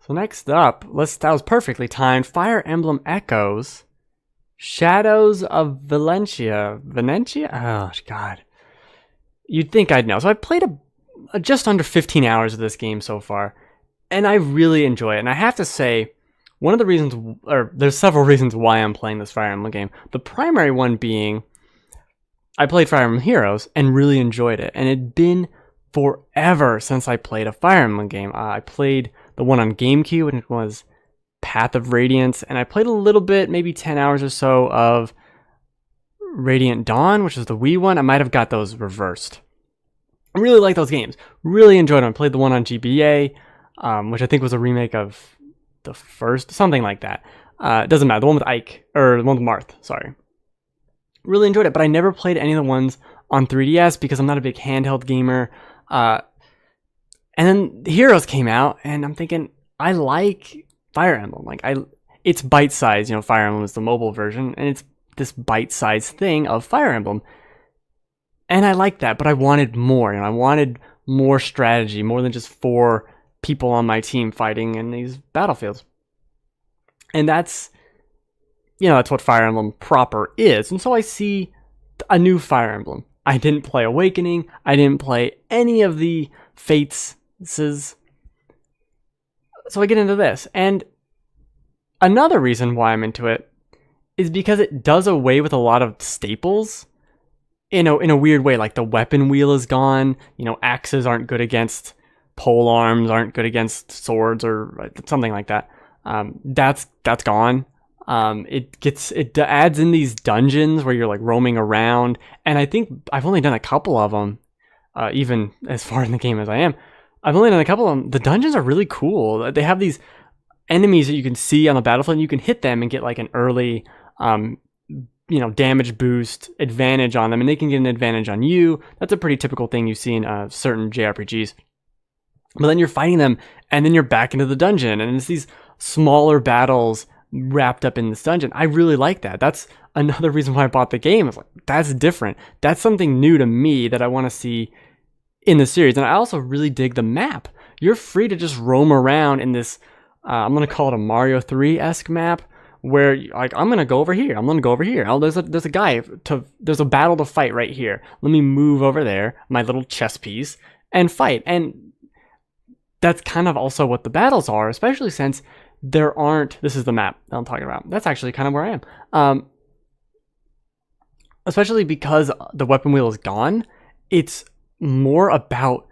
So next up, that was perfectly timed. Fire Emblem Echoes, Shadows of Valentia. Valentia? Oh God, you'd think I'd know. So I played just under 15 hours of this game so far, and I really enjoy it. And I have to say, one of the reasons, or there's several reasons why I'm playing this Fire Emblem game. The primary one being, I played Fire Emblem Heroes and really enjoyed it, and it'd been forever since I played a Fire Emblem game. I played the one on GameCube, and it was Path of Radiance, and I played a little bit, maybe 10 hours or so, of Radiant Dawn, which is the Wii one. I might have got those reversed. I really like those games. Really enjoyed them. I played the one on GBA, which I think was a remake of the first, something like that. It doesn't matter. The one with Ike, or the one with Marth, sorry. Really enjoyed it, but I never played any of the ones on 3DS because I'm not a big handheld gamer. And then Heroes came out, and I'm thinking, I like Fire Emblem. It's bite-sized. Fire Emblem is the mobile version, and it's this bite-sized thing of Fire Emblem. And I like that, but I wanted more. I wanted more strategy, more than just 4 people on my team fighting in these battlefields. And that's what Fire Emblem proper is. And so I see a new Fire Emblem. I didn't play Awakening. I didn't play any of the Fates. So I get into this. And another reason why I'm into it is because it does away with a lot of staples in a weird way. Like the weapon wheel is gone. Axes aren't good against pole arms, aren't good against swords, or something like that. That's gone. It adds in these dungeons where you're roaming around, and I think I've only done a couple of them, even as far in the game as I am. I've only done a couple of them. The dungeons are really cool. They have these enemies that you can see on the battlefield, and you can hit them and get an early, damage boost advantage on them, and they can get an advantage on you. That's a pretty typical thing you see in certain JRPGs. But then you're fighting them, and then you're back into the dungeon, and it's these smaller battles wrapped up in this dungeon. I really like that. That's another reason why I bought the game. It's that's different. That's something new to me that I want to see in the series. And I also really dig the map. You're free to just roam around in this, I'm going to call it a Mario 3-esque map, where I'm going to go over here. I'm going to go over here. Oh, there's a battle to fight right here. Let me move over there, my little chess piece, and fight. And that's kind of also what the battles are, especially since there aren't, this is the map that I'm talking about. That's actually kind of where I am. Especially because the weapon wheel is gone, it's more about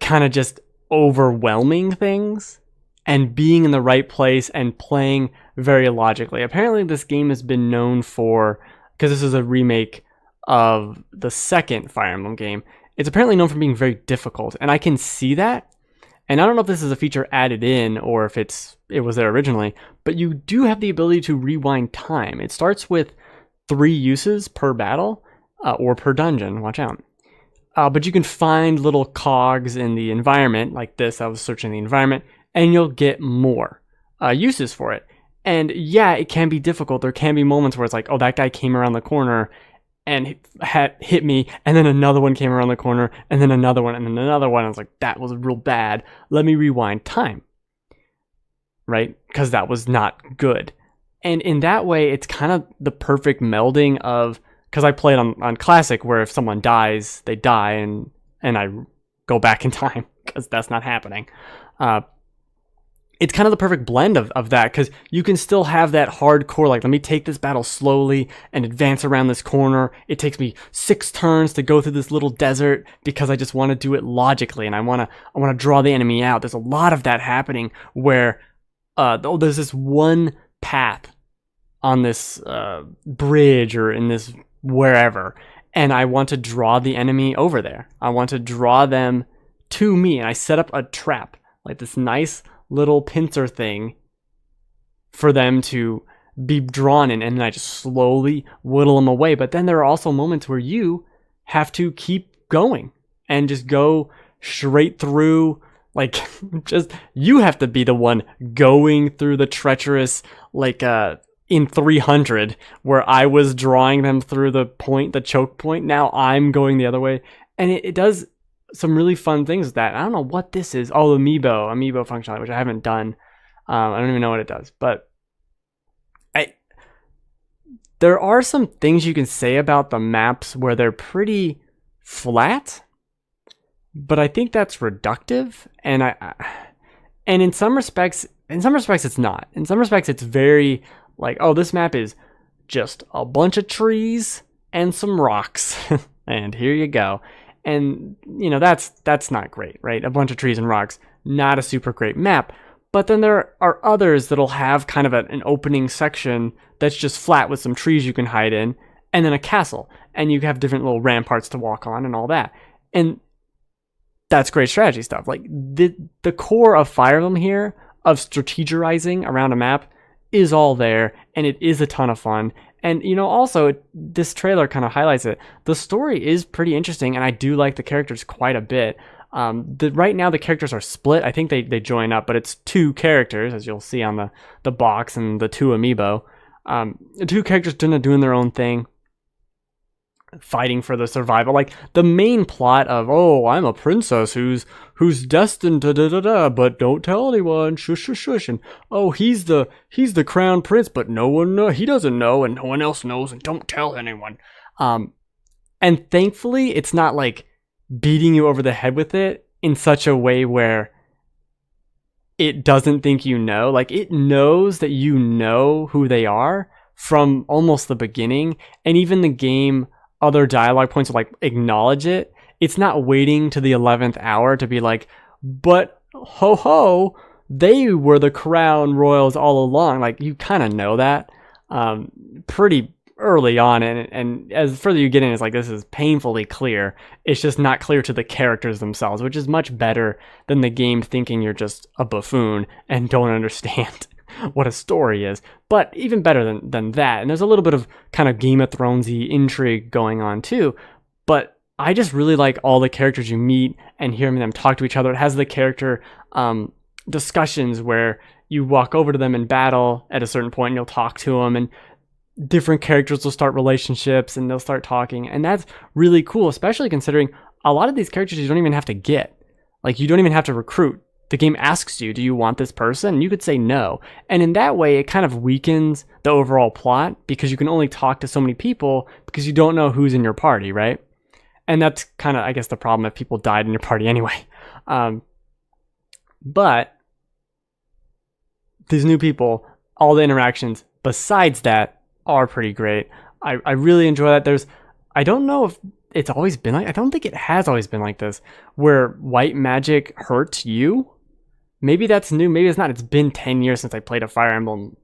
kind of just overwhelming things and being in the right place and playing very logically. Apparently this game has been known for, because this is a remake of the second Fire Emblem game, it's apparently known for being very difficult, and I can see that. And I don't know if this is a feature added in or if it was there originally, but you do have the ability to rewind time. It starts with 3 uses per battle, or per dungeon, watch out. But you can find little cogs in the environment, like this. I was searching the environment, and you'll get more uses for it. And yeah, it can be difficult. There can be moments where it's like, oh, that guy came around the corner and hit me, and then another one came around the corner, and then another one, and then another one. I was like, that was real bad. Let me rewind time, right? Because that was not good. And in that way, it's kind of the perfect melding of, because I played on Classic, where if someone dies, they die, and I go back in time, because that's not happening. It's kind of the perfect blend of that, because you can still have that hardcore, let me take this battle slowly and advance around this corner. It takes me 6 turns to go through this little desert because I just want to do it logically, and I want to draw the enemy out. There's a lot of that happening where there's this one path on this bridge or in this wherever, and I want to draw the enemy over there. I want to draw them to me, and I set up a trap, like this nice little pincer thing for them to be drawn in, and then I just slowly whittle them away. But then there are also moments where you have to keep going and just go straight through, you have to be the one going through the treacherous, in 300, where I was drawing them through the choke point. Now I'm going the other way, and it does some really fun things with that. I don't know what this is. Oh, amiibo functionality, which I haven't done. I don't even know what it does, but I there are some things you can say about the maps where they're pretty flat, but I think that's reductive, and in some respects it's not. In some respects it's very like, oh, this map is just a bunch of trees and some rocks and here you go. And that's not great, right? A bunch of trees and rocks, not a super great map. But then there are others that'll have kind of an opening section that's just flat with some trees you can hide in, and then a castle, and you have different little ramparts to walk on and all that. And that's great strategy stuff. Like the core of Fire Emblem here, of strategizing around a map, is all there, and it is a ton of fun. And also this trailer kind of highlights it. The story is pretty interesting, and I do like the characters quite a bit. Right now the characters are split. I think they join up, but it's 2 characters, as you'll see on the box, and the 2 amiibo. The 2 characters doing their own thing, fighting for the survival. Like the main plot of, oh, I'm a princess who's destined to da, but don't tell anyone, shush shush shush, and oh, he's the crown prince, but no one knows, he doesn't know, and no one else knows, and don't tell anyone. And thankfully it's not like beating you over the head with it in such a way where it doesn't think like it knows that you know who they are from almost the beginning, and even the game other dialogue points will like acknowledge it. It's not waiting to the 11th hour to be like, but ho ho, they were the crown royals all along. Like you kind of know that pretty early on, and as further you get in, it's like this is painfully clear. It's just not clear to the characters themselves, which is much better than the game thinking you're just a buffoon and don't understand what a story is. But even better than that, and there's a little bit of kind of Game of Thronesy intrigue going on too. But I just really like all the characters you meet and hearing them talk to each other. It has the character discussions where you walk over to them in battle at a certain point and you'll talk to them, and different characters will start relationships and they'll start talking, and that's really cool, especially considering a lot of these characters you don't even have to get. Like you don't even have to recruit. The game asks you, do you want this person? And you could say no. And in that way, it kind of weakens the overall plot because you can only talk to so many people because you don't know who's in your party, right? And that's kind of, I guess, the problem if people died in your party anyway. But these new people, all the interactions besides that are pretty great. I really enjoy that. I don't know if it's always been like, I don't think it has always been like this, where white magic hurts you. Maybe that's new, maybe it's not. It's been 10 years since I played a Fire Emblem,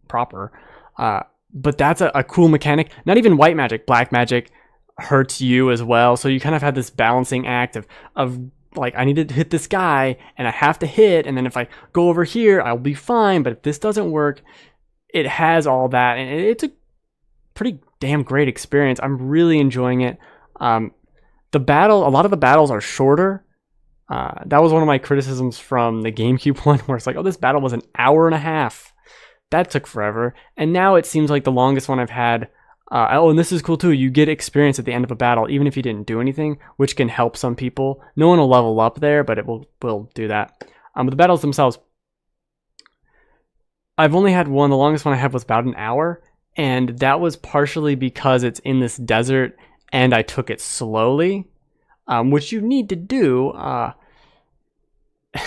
proper. But that's a cool mechanic. Not even white magic, black magic hurts you as well. So you kind of have this balancing act of like, I need to hit this guy, and I have to hit, and then if I go over here, I'll be fine. But if this doesn't work, it has all that, and it's a pretty damn great experience. I'm really enjoying it. A lot of the battles are shorter. That was one of my criticisms from the GameCube one, where it's like, oh, this battle was an hour and a half. That took forever. And now it seems like the longest one I've had. And this is cool too. You get experience at the end of a battle, even if you didn't do anything, which can help some people. No one will level up there, but it will do that. But the battles themselves, I've only had one. The longest one I had was about an hour. And that was partially because it's in this desert and I took it slowly, which you need to do.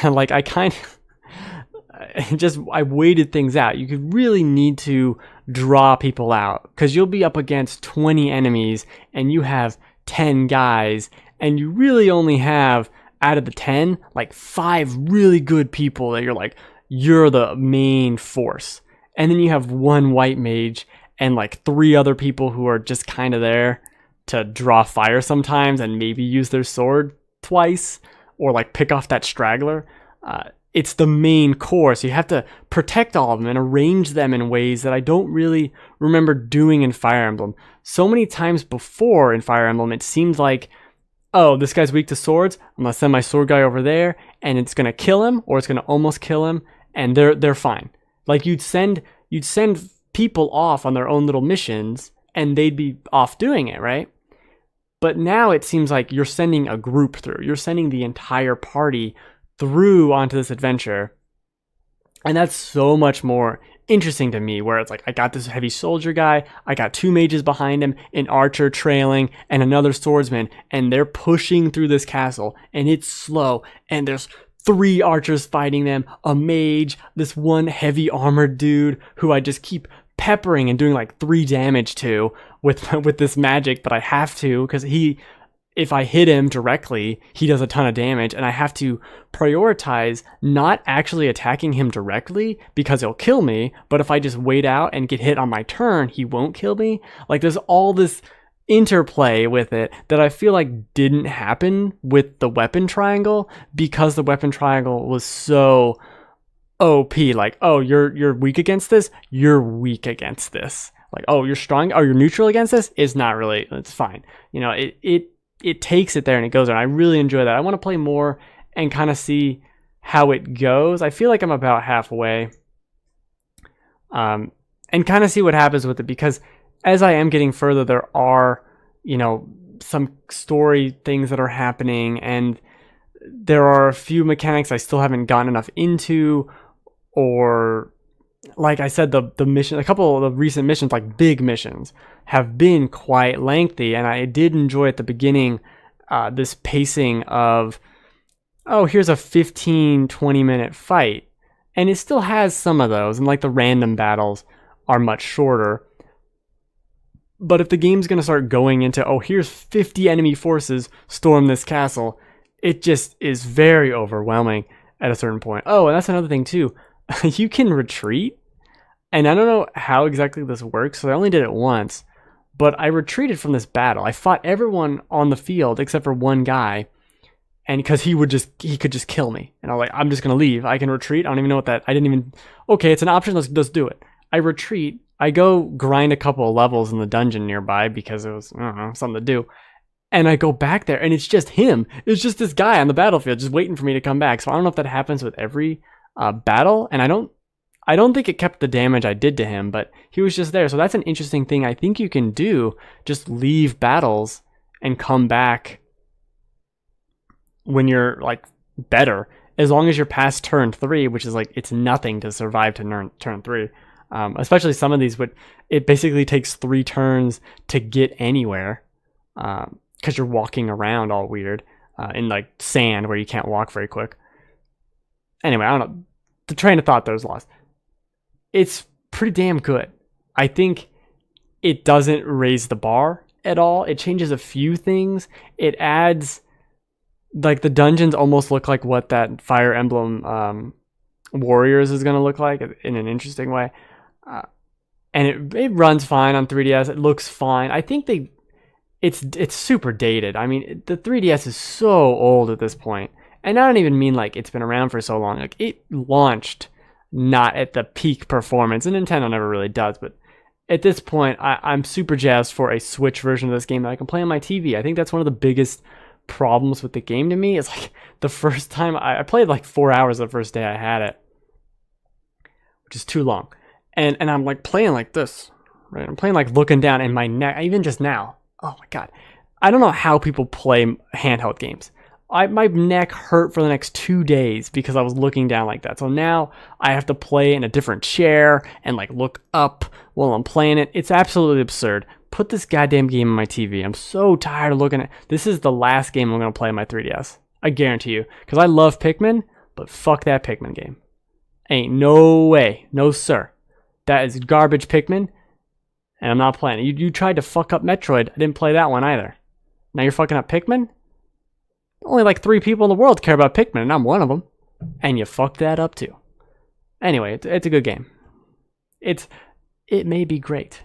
Like I waited things out. You could really need to draw people out because you'll be up against 20 enemies and you have 10 guys, and you really only have, out of the 10, like 5 really good people that you're the main force. And then you have 1 white mage and like 3 other people who are just kind of there to draw fire sometimes and maybe use their sword twice or like pick off that straggler. It's the main core, so you have to protect all of them and arrange them in ways that I don't really remember doing in Fire Emblem. So many times before in Fire Emblem, it seemed like, oh, this guy's weak to swords, I'm gonna send my sword guy over there, and it's gonna kill him, or it's gonna almost kill him, and they're fine. Like you'd send people off on their own little missions, and they'd be off doing it, right? But now it seems like you're sending a group through. You're sending the entire party through onto this adventure. And that's so much more interesting to me, where it's like I got this heavy soldier guy, I got 2 mages behind him, an archer trailing, and another swordsman, and they're pushing through this castle, and it's slow, and there's 3 archers fighting them, a mage, this one heavy armored dude who I just keep peppering and doing like 3 damage to with this magic, but I have to, because if I hit him directly, he does a ton of damage, and I have to prioritize not actually attacking him directly because he'll kill me, but if I just wait out and get hit on my turn, he won't kill me. Like, there's all this interplay with it that I feel like didn't happen with the weapon triangle, because the weapon triangle was so OP. Like, oh, you're weak against this, you're weak against this. Like, oh, you're strong, oh, you're neutral against this, it's not really, it's fine. You know, it takes it there and it goes there. And I really enjoy that. I want to play more and kind of see how it goes. I feel like I'm about halfway. And kind of see what happens with it, because as I am getting further, there are, you know, some story things that are happening, and there are a few mechanics I still haven't gotten enough into, or like I said, the mission, a couple of the recent missions, like big missions, have been quite lengthy, and I did enjoy at the beginning this pacing of, oh, here's a 15-20 minute fight, and it still has some of those, and like the random battles are much shorter. But if the game's going to start going into, oh, here's 50 enemy forces, storm this castle, it just is very overwhelming at a certain point. Oh, and that's another thing too. You can retreat, and I don't know how exactly this works, so I only did it once, but I retreated from this battle. I fought everyone on the field except for one guy, and because he could just kill me, and I was like, I'm just gonna leave. I can retreat. I don't even know what that. I didn't even. Okay, it's an option. Let's do it. I retreat. I go grind a couple of levels in the dungeon nearby because it was, I don't know, something to do. And I go back there, and it's just him. It's just this guy on the battlefield just waiting for me to come back. So I don't know if that happens with every battle, and I don't think it kept the damage I did to him, but he was just there. So that's an interesting thing I think you can do. Just leave battles and come back when you're like better, as long as you're past turn 3, which is like, it's nothing to survive to turn 3. Especially some of these, it basically takes 3 turns to get anywhere, because you're walking around all weird in like sand where you can't walk very quick. Anyway, I don't know. The train of thought there was lost. It's pretty damn good. I think it doesn't raise the bar at all. It changes a few things. It adds, like, the dungeons almost look like what that Fire Emblem Warriors is going to look like in an interesting way. And it runs fine on 3DS. It looks fine. I think it's super dated. I mean, the 3DS is so old at this point. And I don't even mean like it's been around for so long. Like, it launched not at the peak performance, and Nintendo never really does. But at this point, I'm super jazzed for a Switch version of this game that I can play on my TV. I think that's one of the biggest problems with the game to me. Is like, the first time I played like 4 hours the first day I had it, which is too long. And I'm like playing like this, right? I'm playing like looking down, and my neck, even just now, oh my God. I don't know how people play handheld games. My neck hurt for the next 2 days because I was looking down like that. So now I have to play in a different chair and like look up while I'm playing it. It's absolutely absurd. Put this goddamn game on my TV. I'm so tired of looking at. This is the last game I'm going to play on my 3DS. I guarantee you. Because I love Pikmin, but fuck that Pikmin game. Ain't no way. No sir. That is garbage Pikmin, and I'm not playing it. You tried to fuck up Metroid. I didn't play that one either. Now you're fucking up Pikmin? Only like 3 people in the world care about Pikmin, and I'm one of them. And you fucked that up too. Anyway, it's a good game. It may be great.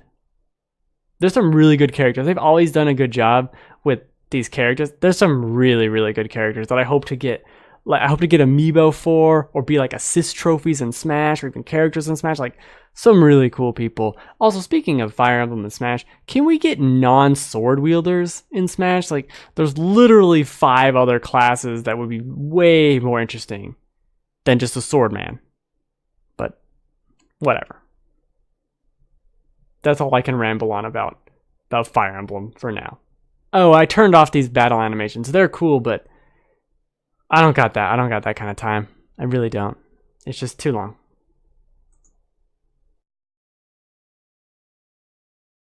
There's some really good characters. They've always done a good job with these characters. There's some really, really good characters that I hope to get. Like, I hope to get amiibo for, or be like assist trophies in Smash, or even characters in Smash. Like, some really cool people. Also, speaking of Fire Emblem and Smash, can we get non-sword wielders in Smash? Like, there's literally 5 other classes that would be way more interesting than just a sword man. But whatever. That's all I can ramble on about Fire Emblem for now. Oh, I turned off these battle animations. They're cool, but I don't got that. I don't got that kind of time. I really don't. It's just too long.